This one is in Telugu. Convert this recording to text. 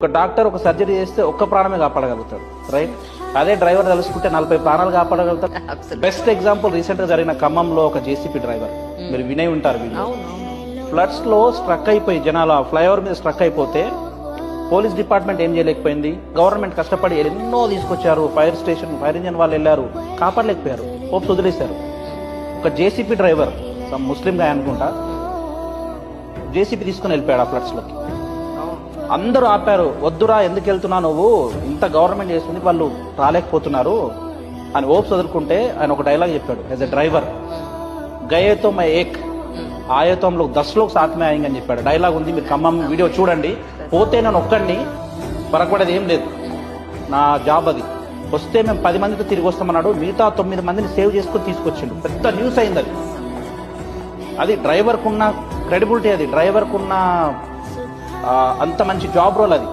ఒక డాక్టర్ ఒక సర్జరీ చేస్తే ఒక్క ప్రాణమే కాపాడగలుగుతాడు, రైట్? అదే డ్రైవర్ తలుసుకుంటే 40 ప్రాణాలు కాపాడగలుగుతాడు. బెస్ట్ ఎగ్జాంపుల్ రీసెంట్ గా జరిగిన ఖమ్మంలో ఒక జేసీపీ డ్రైవర్, మీరు వినే ఉంటారు, ఫ్లడ్స్ లో స్ట్రక్ అయిపోయి జనాలు ఫ్లైఓవర్ మీద స్ట్రక్ అయిపోతే పోలీస్ డిపార్ట్మెంట్ ఏం చేయలేకపోయింది. గవర్నమెంట్ కష్టపడి ఎన్నో తీసుకొచ్చారు, ఫైర్ స్టేషన్ ఫైర్ ఇంజన్ వాళ్ళు వెళ్ళారు, కాపాడలేకపోయారు, హోప్స్ వదిలేశారు. ఒక జేసీపీ డ్రైవర్, ముస్లిం గా అనుకుంటా, జేసీపీ తీసుకుని వెళ్ళిపోయాడు ఆ ఫ్లడ్స్ లోకి. అందరూ ఆపారు, వద్దురా ఎందుకు వెళ్తున్నా నువ్వు, ఇంత గవర్నమెంట్ చేస్తుంది, వాళ్ళు రాలేకపోతున్నారు అని హోప్స్ వదులుకుంటే ఆయన ఒక డైలాగ్ చెప్పాడు యాజ్ ఎ డ్రైవర్, గయేతో మై ఏక్ ఆయతో हम लोग 10 लोग साथ में आएंगे అని చెప్పాడు. డైలాగ్ ఉంది, మీరు ఖమ్మం వీడియో చూడండి. పోతే నేను ఒక్కడిని పరగబడేది ఏం లేదు, నా జాబ్ అది. వస్తే మేము 10 మందితో తిరిగి వస్తామన్నాడు, మిగతా 9 మందిని సేవ్ చేసుకుని తీసుకొచ్చిండు. పెద్ద న్యూస్ అయింది అది. అది డ్రైవర్కున్న క్రెడిబిలిటీ, అది డ్రైవర్కున్న అంత మంచి జాబ్ రోల్ అది.